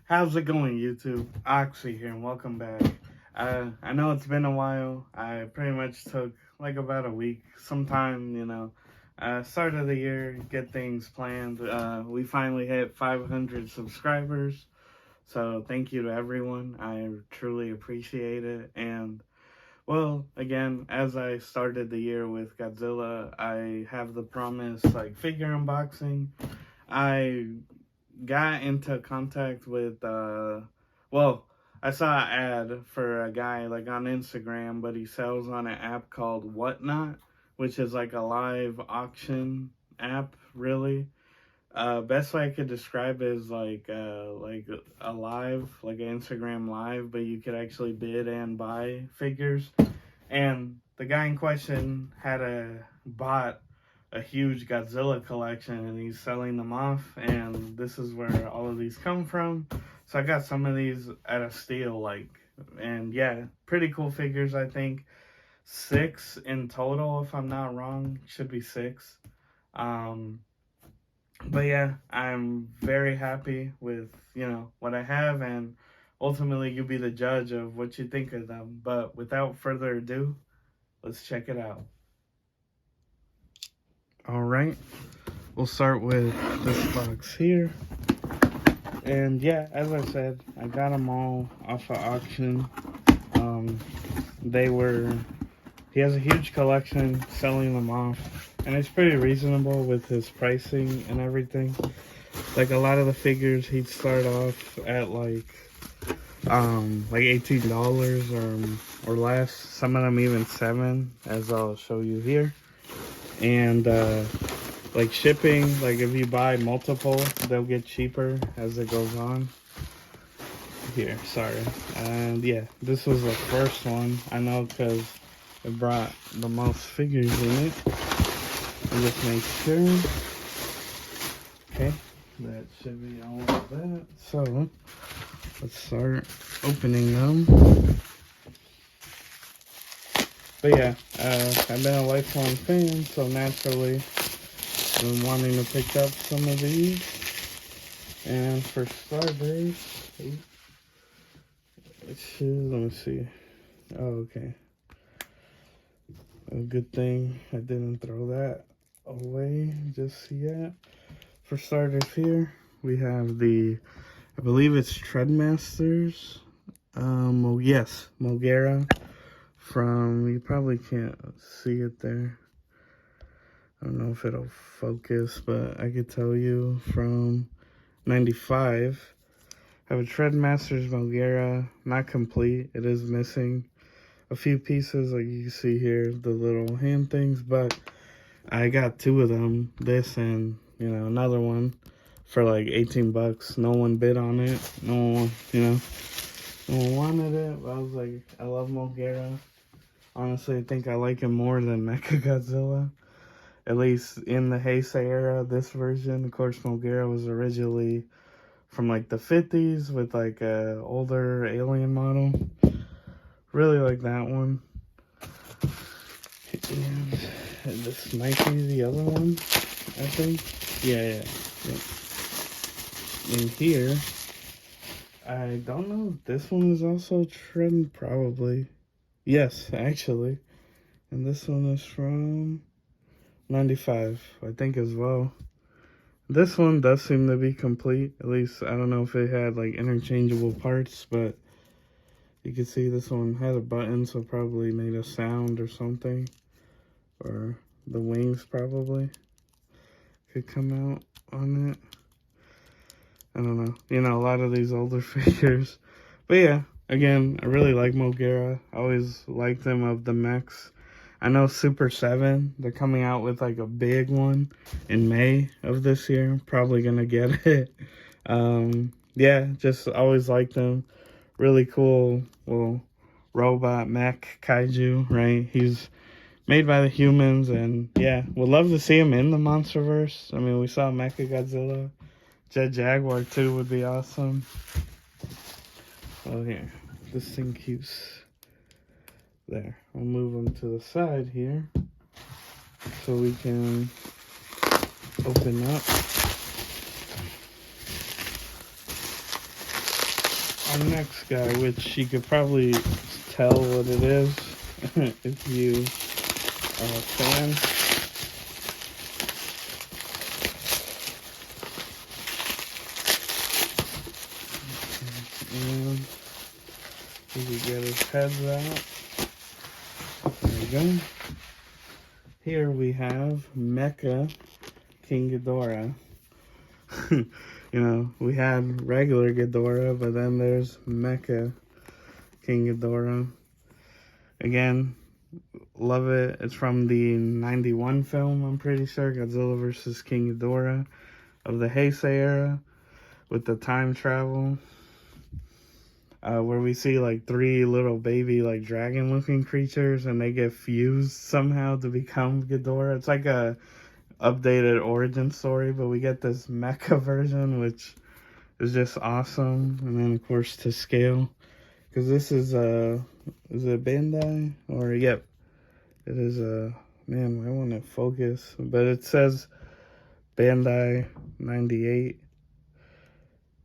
How's it going, YouTube? Oxy here, and welcome back. I know it's been a while. I pretty much took like about a week, sometime, start of the year, get things planned. We finally hit 500 subscribers, so thank you to everyone. I truly appreciate it. And well, again, as I started the year with Godzilla, I have the promise like figure unboxing. I got into contact with well, I saw an ad for a guy like on Instagram, but he sells on an app called Whatnot, which is like a live auction app, really. Best way I could describe it is like a live, like an Instagram live, but you could actually bid and buy figures. And the guy in question had bought a huge Godzilla collection, and he's selling them off, and this is where all of these come from. So I got some of these at a steal, and yeah, pretty cool figures. I think 6 in total, if I'm not wrong. Should be 6. um but yeah, I'm very happy with what I have, and ultimately you'll be the judge of what you think of them. But without further ado, let's check it out. All right, we'll start with this box here. And yeah, as I said, I got them all off of auction. They were, he has a huge collection, selling them off, and it's pretty reasonable with his pricing and everything. Like a lot of the figures, he'd start off at like $18 or less. Some of them even $7, as I'll show you here. And like shipping, like if you buy multiple, they'll get cheaper as it goes on. Here, sorry. And yeah, this was the first one. I know because it brought the most figures in it. And just make sure. Okay, that should be all of that. So let's start opening them. But yeah, I've been a lifelong fan, so naturally I've been wanting to pick up some of these. And for starters, let me see. Oh, okay. A good thing I didn't throw that away just yet. For starters here, we have I believe it's Treadmasters. Yes, Mogera from, you probably can't see it there. I don't know if it'll focus, but I could tell you from 95. I have a Treadmasters Mogera, not complete. It is missing a few pieces, like you can see here, the little hand things, but I got 2 of them, this and, another one for like 18 bucks. No one bid on it. No one, no one wanted it, but I was like, I love Mogera. Honestly, I think I like him more than Mechagodzilla. At least in the Heisei era, this version. Of course, Mogera was originally from like the 50s with like a older alien model. Really like that one. And this might be the other one, I think. Yeah. In here, I don't know if this one is also Trend, probably. Yes, actually. And this one is from 95, I think, as well. This one does seem to be complete. At least, I don't know if it had like interchangeable parts, but you can see this one has a button, so probably made a sound or something. Or the wings probably could come out on it. I don't know. A lot of these older figures. But yeah, again, I really like Mogera. I always liked them of the mechs. I know Super 7, they're coming out with like a big one in May of this year. Probably gonna get it. Yeah, just always liked them. Really cool little robot mech Kaiju, right? He's made by the humans, and yeah, would love to see him in the MonsterVerse. I mean, we saw Mechagodzilla. Jet Jaguar 2 would be awesome. Oh, here. This thing keeps... There. I'll move them to the side here so we can open up. our next guy, which you could probably tell what it is if you are a fan. And he could get his heads out. There we go. Here we have Mecha King Ghidorah. You know, we had regular Ghidorah, but then there's Mecha King Ghidorah. Again, love it. It's from the 91 film, I'm pretty sure. Godzilla vs. King Ghidorah of the Heisei era with the time travel. Where we see like 3 little baby like dragon looking creatures and they get fused somehow to become Ghidorah. It's like a updated origin story, but we get this mecha version, which is just awesome. And then of course to scale, because this is it Bandai? Or yep, it is man, I want to focus, but it says Bandai 98.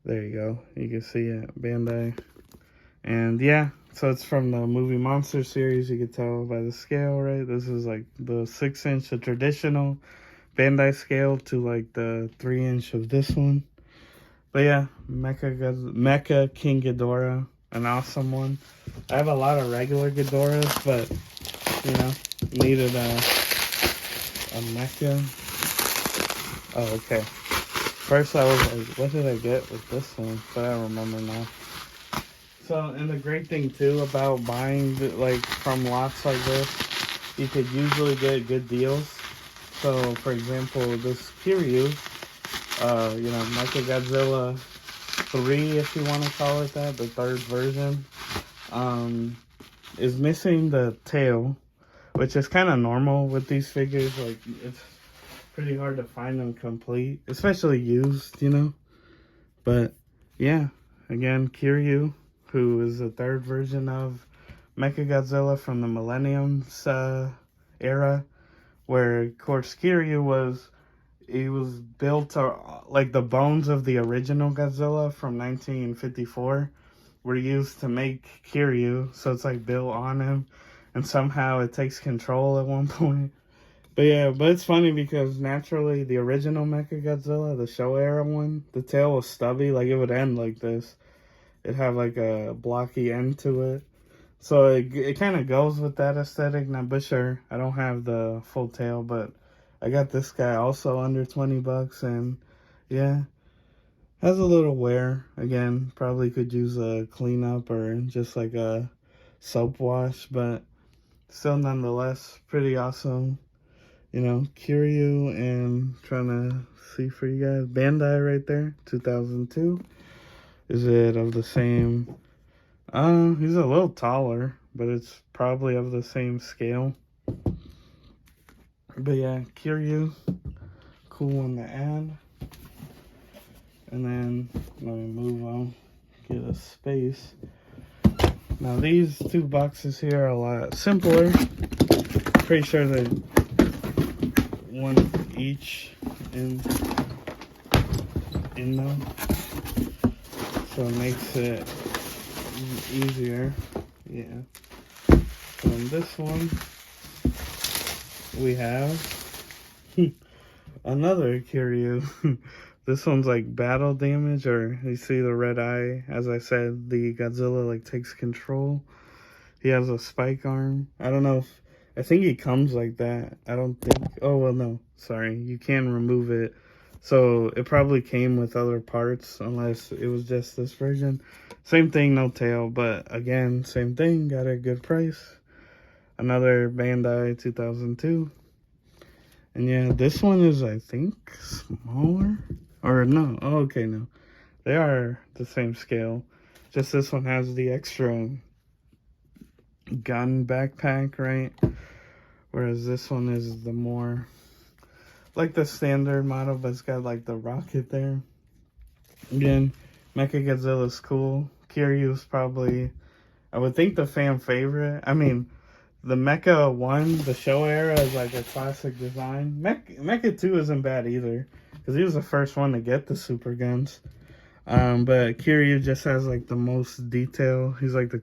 There you go, you can see it, Bandai. And yeah, so it's from the movie Monster series. You can tell by the scale, right? This is like the 6-inch, the traditional Bandai scale, to like the 3-inch of this one. But yeah, Mecha King Ghidorah, an awesome one. I have a lot of regular Ghidorahs, but you know, needed a Mecha. Oh, okay. First I was like, what did I get with this one? But I remember now. So, and the great thing too about buying like from lots like this, you could usually get good deals. So, for example, this Kiryu, you know, Mechagodzilla 3, if you want to call it that, the 3rd version, is missing the tail, which is kind of normal with these figures. Like, it's pretty hard to find them complete, especially used, you know. But yeah, again, Kiryu, who is the 3rd version of Mechagodzilla from the Millennium era, where of course Kiryu was built like the bones of the original Godzilla from 1954 were used to make Kiryu, so it's like built on him, and somehow it takes control at one point. But yeah, but it's funny because naturally the original Mechagodzilla, the Showa era one, the tail was stubby, like it would end like this. It'd have like a blocky end to it. So it kind of goes with that aesthetic. Now, but sure, I don't have the full tail, but I got this guy also under 20 bucks, and yeah, has a little wear. Again, probably could use a cleanup or just like a soap wash, but still nonetheless pretty awesome. You know, Kiryu, and trying to see for you guys, Bandai right there, 2002. Is it of the same? He's a little taller, but it's probably of the same scale. But yeah, Kiryu, cool one to add. And then let me move on, get a space. Now these 2 boxes here are a lot simpler. Pretty sure they're one each in them, so it makes it easier. Yeah. So in this one we have another Kiryu. This one's like battle damage, or you see the red eye. As I said, the Godzilla like takes control. He has a spike arm. I don't know if, I think he comes like that. I don't think, oh well, no, sorry, you can remove it. So it probably came with other parts, unless it was just this version. Same thing, no tail, but again, same thing, got a good price. Another Bandai 2002. And yeah, this one is, I think, smaller. Or no, oh, okay, no. They are the same scale. Just this one has the extra gun backpack, right? Whereas this one is the more, like the standard model, but it's got like the rocket there. Again, Mechagodzilla's cool. Kiryu's probably, I would think, the fan favorite. I mean, the Mecha 1, the Showa era, is like a classic design. Mecha 2 isn't bad either, because he was the first one to get the super guns. But Kiryu just has like the most detail. He's like the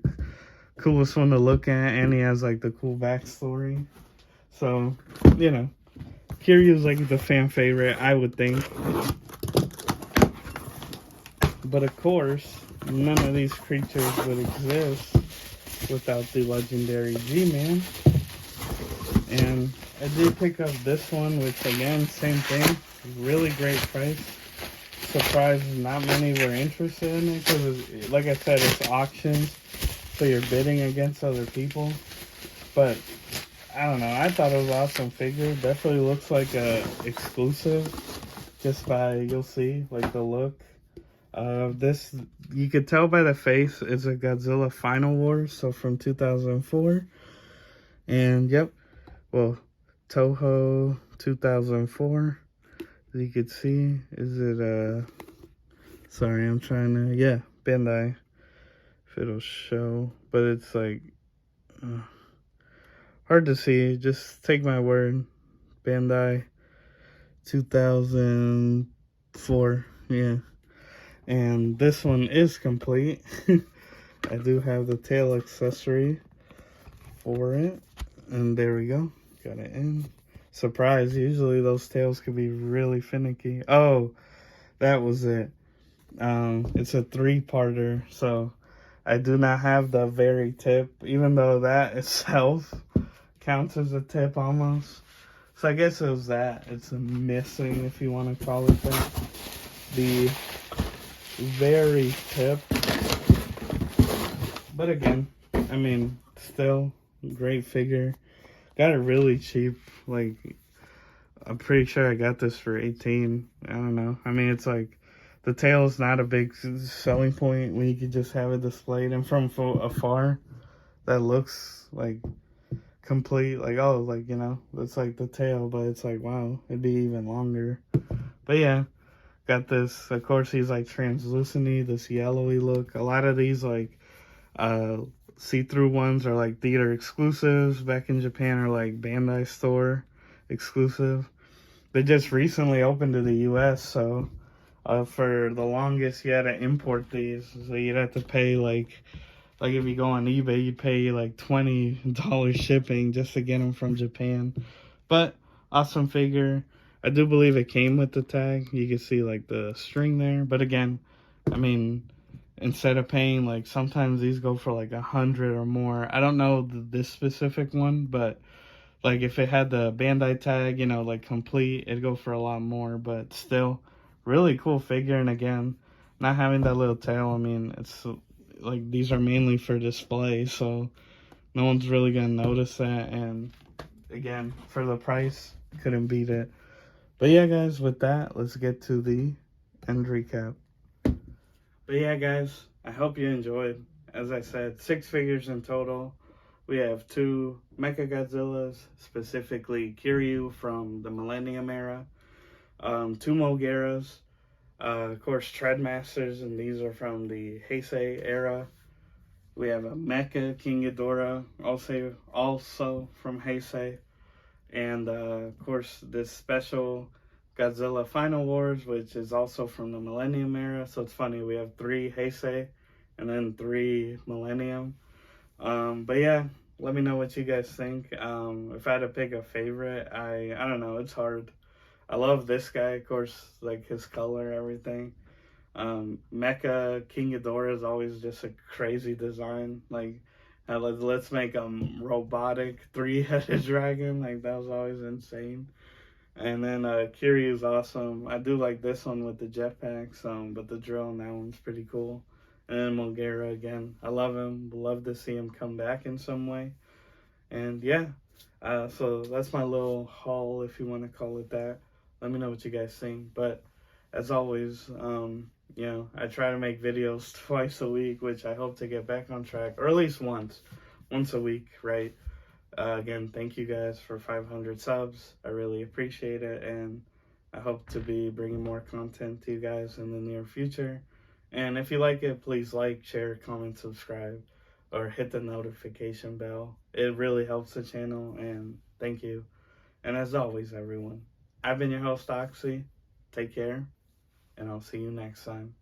coolest one to look at, and he has like the cool backstory. So, you know, Kiryu's like the fan favorite, I would think. But of course, none of these creatures would exist without the legendary G-Man. And I did pick up this one, which again, same thing, really great price. Surprised not many were interested in it because, like I said, it's auctions, so you're bidding against other people. But I don't know, I thought it was an awesome figure. Definitely looks like a exclusive, just by, you'll see, like the look. This, you could tell by the face, is a Godzilla Final Wars, so from 2004. And yep, well, Toho 2004. As you could see, is it sorry, I'm trying to, yeah, Bandai, if it'll show, but it's like hard to see. Just take my word. Bandai 2004, yeah. And this one is complete. I do have the tail accessory for it. And there we go. Got it in. Surprise. Usually those tails can be really finicky. Oh, that was it. It's a 3-parter. So I do not have the very tip. Even though that itself counts as a tip almost. So I guess it was that. It's missing, if you want to call it that. The very tip, but again, I mean, still great figure. Got it really cheap. Like, I'm pretty sure I got this for 18. I don't know. I mean, it's like the tail is not a big selling point when you could just have it displayed, and from afar that looks like complete, like, oh, like, you know, it's like the tail, but it's like, wow, it'd be even longer. But yeah, got this. Of course, he's like translucent-y, this yellowy look. A lot of these like see-through ones are like theater exclusives. Back in Japan are like Bandai store exclusive. They just recently opened to the US, so for the longest you had to import these. So you'd have to pay like if you go on eBay, you'd pay like $20 shipping just to get them from Japan. But awesome figure. I do believe it came with the tag. You can see like the string there. But again, I mean, instead of paying, like, sometimes these go for like 100 or more. I don't know this specific one, but like if it had the Bandai tag, you know, like complete, it'd go for a lot more. But still, really cool figure. And again, not having that little tail, I mean, it's like these are mainly for display, so no one's really gonna notice that. And again, for the price, couldn't beat it. But yeah, guys, with that, let's get to the end recap. But yeah, guys, I hope you enjoyed. As I said, 6 figures in total. We have 2 Mecha Godzillas, specifically Kiryu from the Millennium era, 2 Mogeras, of course, Treadmasters, and these are from the Heisei era. We have a Mecha King Ghidorah, also from Heisei. And of course, this special Godzilla Final Wars, which is also from the Millennium era. So it's funny, we have 3 Heisei and then 3 Millennium. But yeah, let me know what you guys think. If I had to pick a favorite, I don't know, it's hard. I love this guy, of course, like his color, everything. Mecha King Ghidorah is always just a crazy design. Like, let's make a robotic 3-headed dragon. Like, that was always insane. And then Kiryu's awesome. I do like this one with the jetpacks, but the drill on that one's pretty cool. And then Mogera again. I love him. Love to see him come back in some way. And yeah, so that's my little haul, if you want to call it that. Let me know what you guys think. But as always, you know, I try to make videos twice a week, which I hope to get back on track, or at least once a week, right? Again, thank you guys for 500 subs. I really appreciate it, and I hope to be bringing more content to you guys in the near future. And if you like it, please like, share, comment, subscribe, or hit the notification bell. It really helps the channel, and thank you. And as always, everyone, I've been your host, Oxy. Take care, and I'll see you next time.